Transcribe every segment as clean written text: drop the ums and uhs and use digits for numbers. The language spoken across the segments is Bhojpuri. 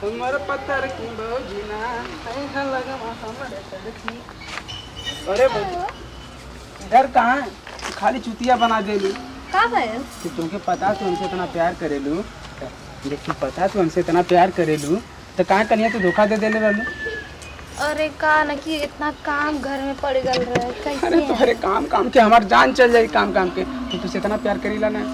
हमर पत्थर की भौजीना ऐसा लगा हमरे तरखी। अरे भाई इधर कहाँ है? खाली चुतिया बना देलू का भइल? कि तुमके पता तू हमसे इतना प्यार करेलू, देख तू पता तू हमसे इतना प्यार करेलू तो कहाँ कनिया तू धोखा दे देले रहलू। अरे का न कि इतना काम घर में पड़ गल रहे कैसे? अरे तुम्हारे काम काम के हमार जान चल जाए काम काम के। तू तुझसे इतना प्यार करेला ना,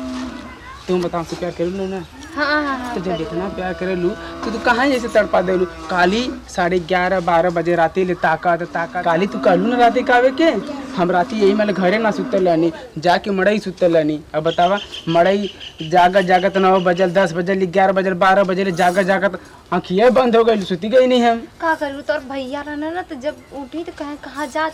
तुम बताओ हमसे प्यार करेलू ना? हाँ तो जब इतना प्यार करेलू तो तू कहाँ जैसे तड़पा देलू। काली 11:30-12 बजे राती ले ताका काली तू कहलू ना राती कावे के हम राती यही मतलब घरे ना सुतल रहनी, जाके मड़ई सुतल रहनी। अब बतावा मड़ई जागत 9 बजल 10 बजल 11 बजल 12 बजे जागत आँखिया बंद हो गई, सुती गई नहीं हम। का करू? तोर भैया रहना ना तो जब उठी तो कहाँ जा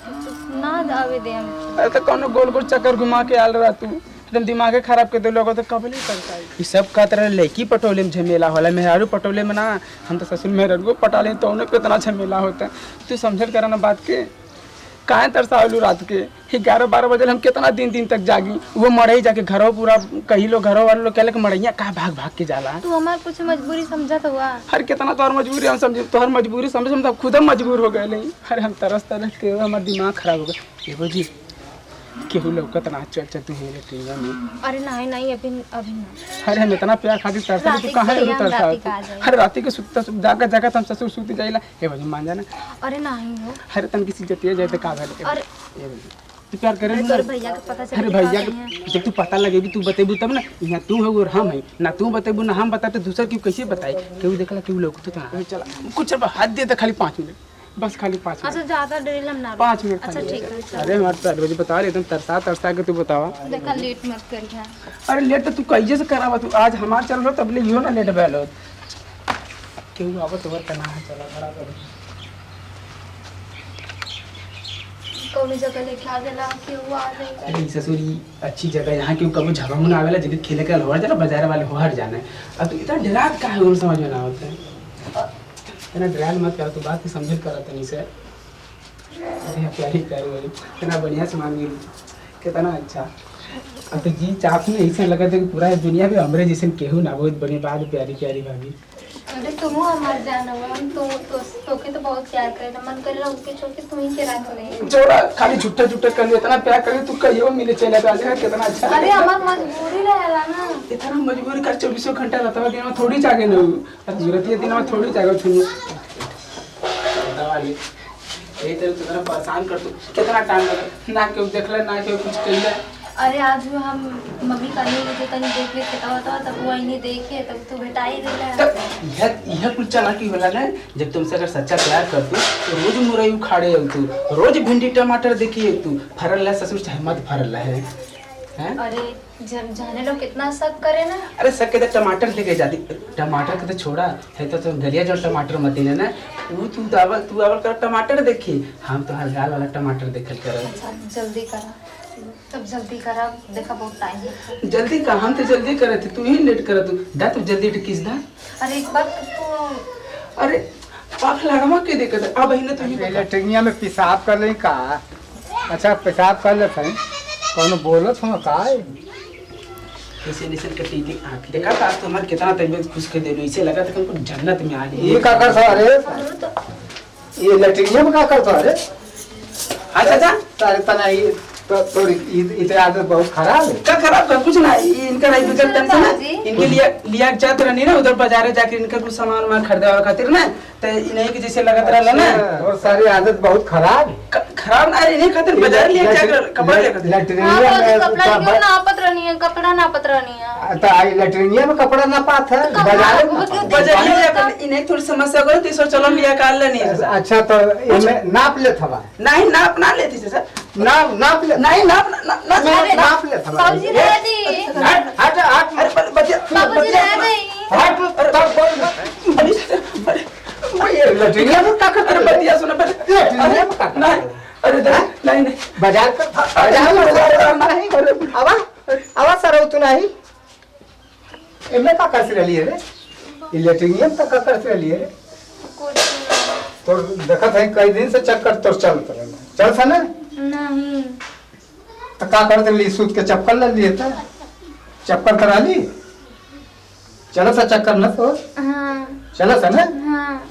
ना आवे दे हम। अरे तो कौन गोल गोल चक्कर घुमा के आल रहा तू, एकदम दिमागे खराब कर दे लोग तो कब नहीं करता है। ये सब का तरह लड़की पटोले में झमेला होला, मेहरारू पटोले में ना। हम तो ससुर मेहरारू को पटा ले तो उन्हें पे इतना झमेला होता है। तू समझल करा ना बात के, काहे तरसावलू रात के 11-12 बजे हम कितना दिन तक जागी। वो मड़ई जाके घरों पूरा कही लोग घरों वाले लोग कहले मड़ैया कहाँ भाग के जाला। तू हमार कुछ मजबूरी समझत हुआ? हर कितना तोहर मजबूरी हम समझे, तोहर मजबूरी समझ हम खुद मजबूर हो गए। अरे हम तरस के हमार दिमाग खराब हो गया। एगो जी केहू लौकत ना चल तू हेरे टीवा में। अरे नहीं अभी ना। अरे हम इतना प्यार खातिर तरसा तू कहाँ है तरसा। अरे राती के सुतता जागत हम ससुर सुती जाइला। ए भाई मान जाना। अरे नहीं हो। अरे तन किसी जतिया जाए तो का भेल। अरे तू प्यार करे ना? तोर भैया के पता चल। अरे भैया जब तू पता लगेगी तू बतेबू तब ना। यहाँ तू है और हम है ना, तू बतेबू ना हम बता तो दूसर क्यों कैसे बताए। केहू देखला केहू लौकत तो चला कुछ हाथ दे तो खाली 5 मिनट, बस खाली 5 मिनट। अच्छा ज्यादा देर लम ना 5 मिनट। अच्छा ठीक है। अरे हमारे 4 बजे बता रहे तुम तरसा के तू बतावा। देखा लेट मत करिया। अरे लेट तो तू कैसे से करावा, तू आज हमार चल रहा तब ले इहो ना लेट बैल हो। केहू आवत तोहर तना है चला खड़ा कर। कौन जगह लेके आ देला कि वो आ जाए। अरे ससुरी अच्छी जगह यहाँ क्यों कभी झगड़ा मुना आवेला जब खेले के लोहर जाना बाजार वाले होहर जाना है। अब तू इतना डरात का है उन समझ में ना होता है। इतना डराल मत कर, तू बात की समझ कर तनी से। अरे प्यारी वाली कितना बढ़िया से मान गई, कितना अच्छा। अब तो जी चाप में ऐसा लगा था कि पूरा दुनिया भी हमरे जैसे केहू ना। बहुत बढ़िया बात, प्यारी भाभी। अरे तुम हमार जान हो, हम तोके तो बहुत प्यार करे, मन करे ला उसके छोड़ के तुम ही के रात ले जोड़ा खाली झूठा कर लियो। इतना प्यार कर तू कहियो मिले चले तो आज कितना अच्छा। अरे हमार मजबूरी रहेला ना। इतना मजबूरी कर 24 घंटा रहता है दिन में थोड़ी जागे न जरूरत है, दिन में थोड़ी जागे छुनी दवा ले। यही तरह तो तरह परेशान कर तू कितना टाइम लगा ना, क्यों देखले ना क्यों कुछ कइले। अरे आज भी हम मम्मी कहीं तो तनी देख ले केता होता तब वो इन्हें देखे तब तो बेटा ही देला। यह कुछ चला की होला ना। जब तुमसे अगर सच्चा प्यार करतू तो रोज मुरई उखाड़े तू, रोज भिंडी टमाटर देखिए तू फरल है ससुर चाहे मत फरल है हैं। अरे जब जाने लोग कितना शक करे ना। अरे सब के तो टमाटर लेके जाती, टमाटर के तो छोड़ा है तो गलिया जो टमाटर मत है ना वो तू आवल कर टमाटर देखी। हम तो हर गाल वाला टमाटर देखल कर। अच्छा जल्दी करा, तब जल्दी करा, देखा बहुत टाइम है। जल्दी का हम तो जल्दी करे थे, तू ही लेट कर तू दा तू जल्दी किस दा। अरे एक बार तो अरे पाख लड़वा के देखत अब इने तू ही लैट्रिनिया में पेशाब कर ले का। अच्छा पेशाब कर ले सही कौन बोलत हम का ऐसे निसन के टीके आंख देखा था तो हमार कितना तबीयत खुश कर देलो। इसे लगा था हमको जन्नत में आ गई। ये का कर अरे ये लैट्रिनिया में का कर अरे। हां चाचा तारे तना ये तो इतने आदत बहुत खराब है। क्या खराब कर कुछ ना, इनका नहीं बिगड़ टेंशन है। इनके लिए लिया जाते रहनी ना उधर बाजार जाके इनका कुछ सामान वामान खरीदे खातिर ना तो इन्हीं के जैसे लगत रहला ना। और सारी आदत बहुत खराब है। खराब ना इन्हीं खातिर बाजार लिया जाकर कपड़ा लेकर लैट्रिनिया में कपड़ा क्यों ना आपत रहनी है, कपड़ा ना आपत रहनी है। तो आई लैट्रिनिया में कपड़ा ना पात है बाजार में। बाजार लिया इन्हें थोड़ी समस्या करो तो चलो लिया कर लेनी। अच्छा तो इनमें नाप ले थवा नहीं नाप ना लेती सर, नाप ले नहीं नाप नाप ले थवा। बाबूजी रह दी, हट हट हट अरे बच्चे बाबूजी रह दी। हट तब अरे वो ये लैट्रिनिया में का कर अरे बतिया सुनो पहले। लैट्रिनिया में का नहीं अरे नहीं बाजार का बाजार नहीं आवा आवा सर तू नहीं इनमें का कर रही है रे लैट्रिनिया में का कर रही है रे। तो देखा था कई दिन से चक्कर तो चल सा ना नहीं तो का करते ली सूत के चप्पल ले लिए था चप्पल करा ली चलो सा चक्कर न तो हाँ चलो सा ना। हाँ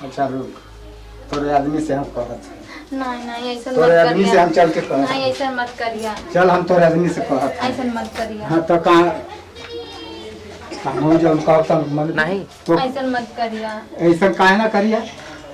अच्छा रुक, तोरे आदमी से हम कहत, नहीं नहीं ऐसा तोरे मत आदमी से करिया। हम चल के कहत। नहीं ऐसा मत करिया। चल हम तोरे आदमी से कहत। ऐसा मत करिया। हाँ तो कहाँ हम जो हम कहत मन नहीं तो ऐसा मत करिया। ऐसा काहे ना करिया।